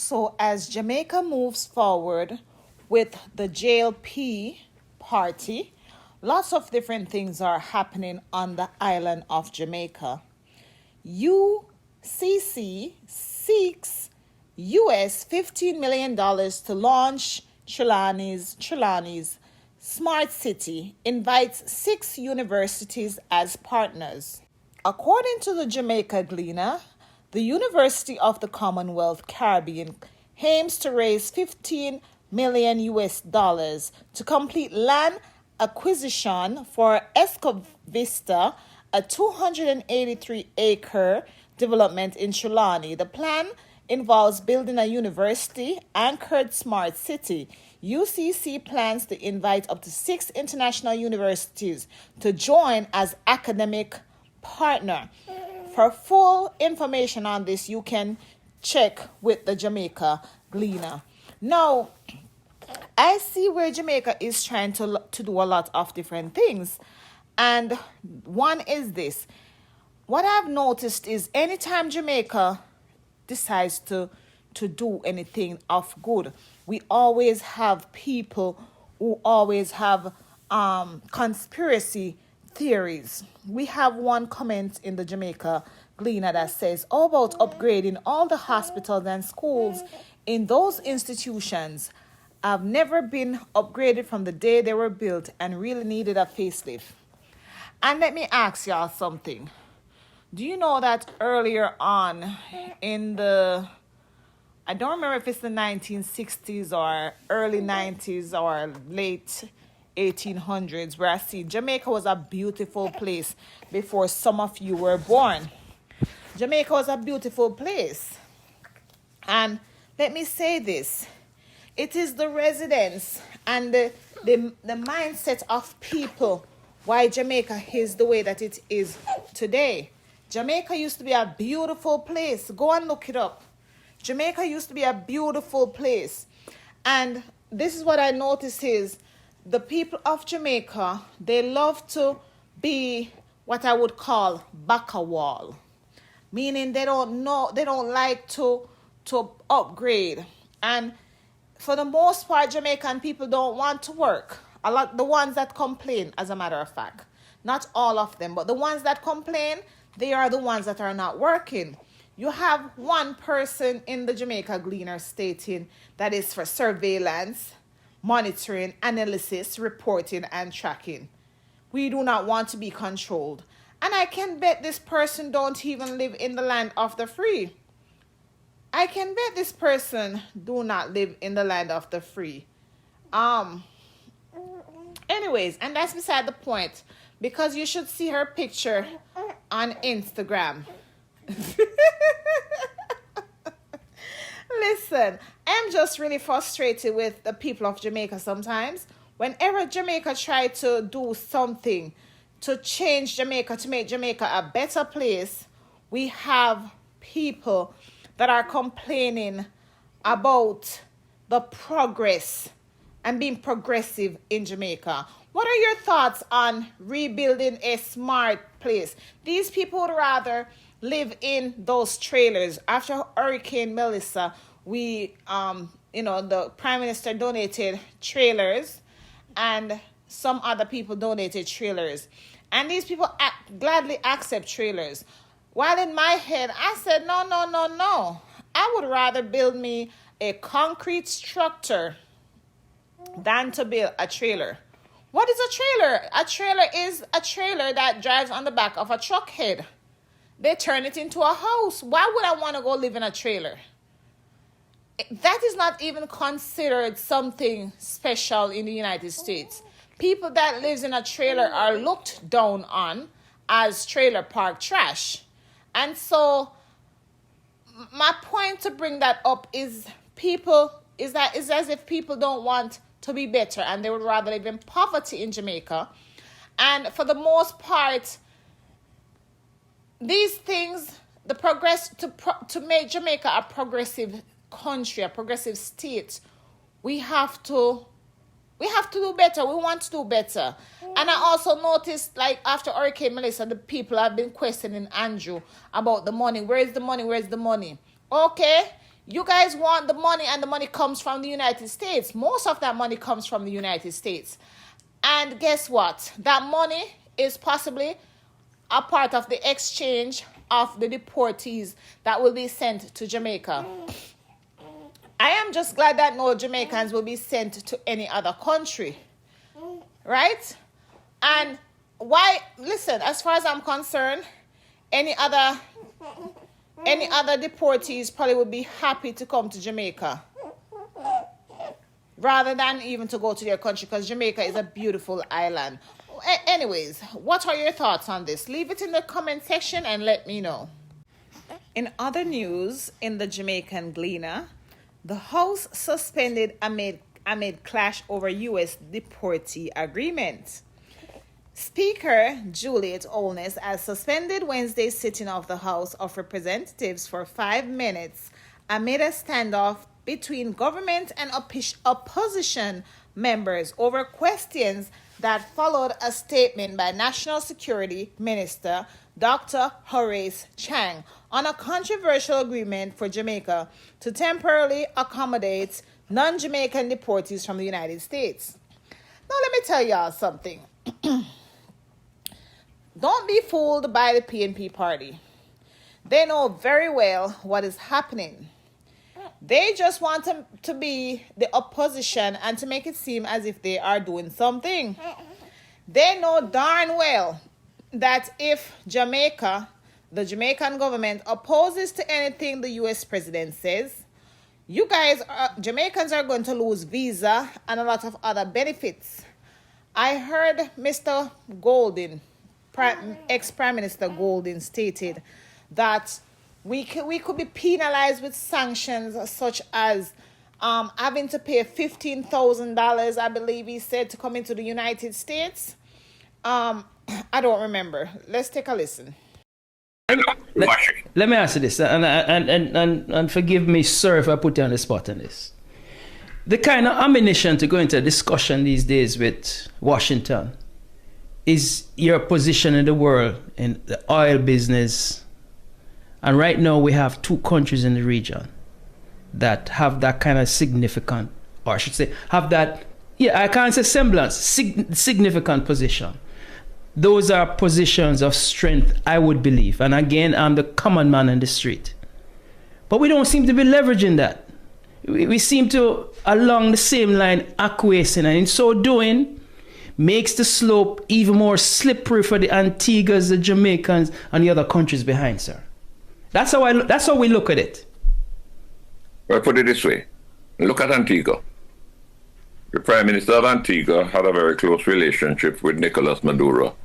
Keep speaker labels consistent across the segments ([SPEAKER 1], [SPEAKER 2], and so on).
[SPEAKER 1] So, as Jamaica moves forward with the JLP party, lots of different things are happening on the island of Jamaica. UCC seeks US $15 million to launch Trelawney's Smart City, invites 6 universities as partners. According to the Jamaica Gleaner, the University of the Commonwealth Caribbean aims to raise $15 million to complete land acquisition for Escovista, a 283-acre development in Trelawney. The plan involves building a university-anchored smart city. UCC plans to invite up to 6 international universities to join as academic partner. For full information on this, you can check with the Jamaica Gleaner. Now, I see where Jamaica is trying to do a lot of different things. And one is this. What I've noticed is anytime Jamaica decides to do anything of good, we always have people who always have conspiracy theories. We have one comment in the Jamaica Gleaner that says, "How about upgrading all the hospitals and schools in those institutions have never been upgraded from the day they were built and really needed a facelift?" And let me ask y'all something. Do you know that earlier on in I don't remember if it's the 1960s or early 90s or late 1800s, where I see Jamaica was a beautiful place before some of you were born. Jamaica was a beautiful place. And let me say this. It is the residents and the mindset of people why Jamaica is the way that it is today. Jamaica used to be a beautiful place. Go and look it up. Jamaica used to be a beautiful place. And this is what I notice is the people of Jamaica, they love to be what I would call back a wall. Meaning they don't like to upgrade. And for the most part, Jamaican people don't want to work. A lot, the ones that complain, as a matter of fact. Not all of them, but the ones that complain, they are the ones that are not working. You have one person in the Jamaica Gleaner stating that is for surveillance, monitoring, analysis, reporting, and tracking. We do not want to be controlled. And I can bet this person don't even live in the land of the free. I can bet this person do not live in the land of the free. Anyways, and that's beside the point, because you should see her picture on Instagram. Listen, I'm just really frustrated with the people of Jamaica sometimes. Whenever Jamaica try to do something to change Jamaica, to make Jamaica a better place, we have people that are complaining about the progress and being progressive in Jamaica. What are your thoughts on rebuilding a smart place? These people would rather live in those trailers. After Hurricane Melissa, the Prime Minister donated trailers and some other people donated trailers. And these people gladly accept trailers. While in my head, I said, no. I would rather build me a concrete structure than to build a trailer. What is a trailer? A trailer is a trailer that drives on the back of a truck head. They turn it into a house. Why would I want to go live in a trailer? That is not even considered something special in the United States. People that lives in a trailer are looked down on as trailer park trash. And so my point to bring that up is as if people don't want to be better and they would rather live in poverty in Jamaica. And for the most part, these things, the progress to make Jamaica a progressive country, a progressive state, we have to do better. We want to do better. And I also noticed, like, after Hurricane Melissa, the people have been questioning Andrew about the money. Where is the money? Okay, You guys want the money, and the money comes from the United States. Most of that money comes from the United States. And guess what? That money is possibly a part of the exchange of the deportees that will be sent to Jamaica. I am just glad that no Jamaicans will be sent to any other country. Right? And why, listen, as far as I'm concerned, any other deportees probably would be happy to come to Jamaica rather than even to go to their country, because Jamaica is a beautiful island. Anyways, what are your thoughts on this? Leave it in the comment section and let me know. In other news, in the Jamaican Gleaner, the House suspended amid clash over U.S. deportee agreement. Speaker Juliet Holness has suspended Wednesday's sitting of the House of Representatives for 5 minutes amid a standoff between government and opposition members over questions that followed a statement by National Security Minister Dr. Horace Chang on a controversial agreement for Jamaica to temporarily accommodate non-Jamaican deportees from the United States. Now let me tell y'all something. Don't be fooled by the PNP party. They know very well what is happening. They just want to be the opposition and to make it seem as if they are doing something. They know darn well that if Jamaica, the Jamaican government, opposes to anything the U.S. president says, you guys, Jamaicans are going to lose visa and a lot of other benefits. I heard Mr. Golden, ex-Prime Minister Golden, stated that we could be penalized with sanctions such as having to pay $15,000, I believe he said, to come into the United States. I don't remember. Let's take a listen.
[SPEAKER 2] Let me answer this, and forgive me, sir, if I put you on the spot on this. The kind of ammunition to go into a discussion these days with Washington is your position in the world, in the oil business. And right now we have 2 countries in the region that have that kind of significant, or I should say, have that, I can't say semblance, significant position. Those are positions of strength, I would believe. And again, I'm the common man in the street. But we don't seem to be leveraging that. We seem to, along the same line, acquiescing, and in so doing, makes the slope even more slippery for the Antiguas, the Jamaicans, and the other countries behind, sir. That's how we look at it.
[SPEAKER 3] Well, put it this way. Look at Antigua. The Prime Minister of Antigua had a very close relationship with Nicolas Maduro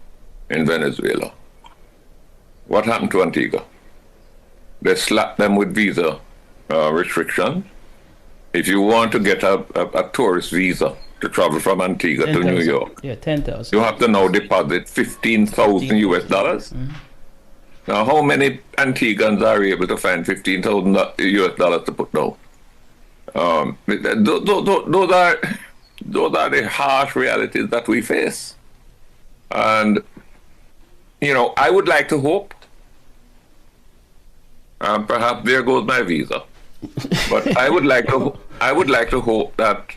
[SPEAKER 3] in Venezuela. What happened to Antigua? They slapped them with visa restrictions. If you want to get a tourist visa to travel from Antigua 10, to New York,
[SPEAKER 2] 10,000.
[SPEAKER 3] you have to now deposit $15,000 US dollars.
[SPEAKER 2] Mm-hmm.
[SPEAKER 3] Now, how many Antiguans are able to find $15,000 US dollars to put down? Those are the harsh realities that we face. And, I would like to hope, perhaps there goes my visa, but I would like to hope that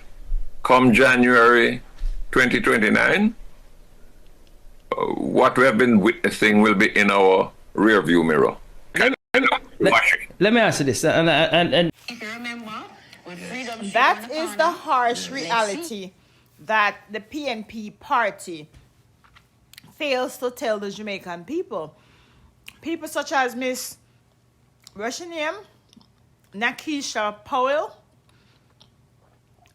[SPEAKER 3] come January 2029, what we have been witnessing will be in our rear view mirror.
[SPEAKER 2] Let me answer this. And
[SPEAKER 1] that is the harsh reality that the PNP party fails to tell the Jamaican people. People such as Miss Russian name, Nakisha Powell,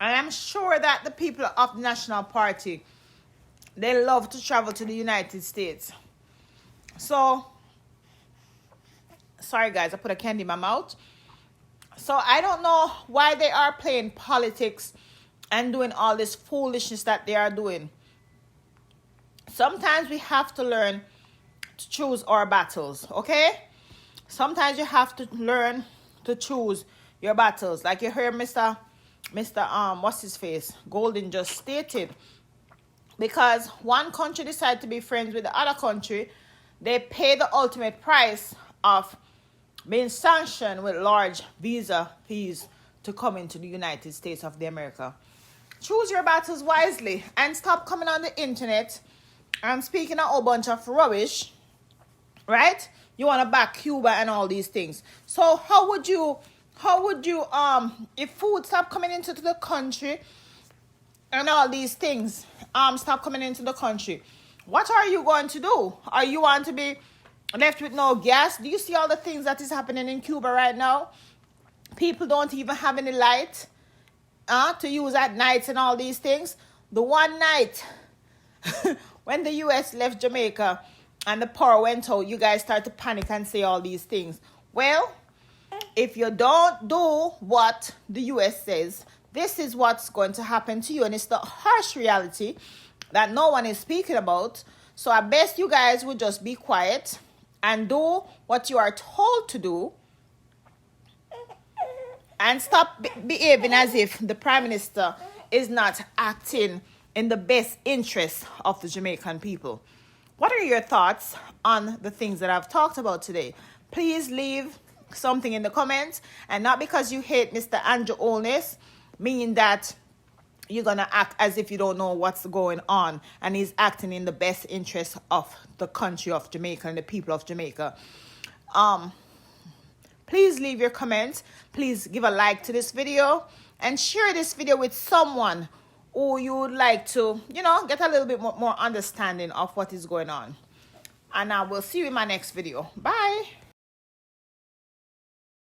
[SPEAKER 1] and I'm sure that the people of the National Party, they love to travel to the United States. So, sorry guys, I put a candy in my mouth. So I don't know why they are playing politics and doing all this foolishness that they are doing. Sometimes we have to learn to choose our battles, okay? Sometimes you have to learn to choose your battles. Like you heard Mr. what's his face? Golden just stated. Because one country decided to be friends with the other country, they pay the ultimate price of being sanctioned with large visa fees to come into the United States of the America. Choose your battles wisely and stop coming on the internet and speaking a whole bunch of rubbish, right? You want to back Cuba and all these things. So how would you if food stop coming into the country and all these things stop coming into the country, what are you going to do? Are you want to be left with no gas? Do you see all the things that is happening in Cuba right now? People don't even have any light to use at nights and all these things. The one night when the US left Jamaica and the power went out, you guys start to panic and say all these things. Well, if you don't do what the US says, this is what's going to happen to you. And it's the harsh reality that no one is speaking about. So I best you guys would just be quiet and do what you are told to do. And stop behaving as if the Prime Minister is not acting in the best interest of the Jamaican people. What are your thoughts on the things that I've talked about today? Please leave something in the comments. And not because you hate Mr. Andrew Holness, mean that you're going to act as if you don't know what's going on. And he's acting in the best interest of the country of Jamaica and the people of Jamaica. Please leave your comments. Please give a like to this video and share this video with someone who you would like to, get a little bit more understanding of what is going on. And I will see you in my next video. Bye.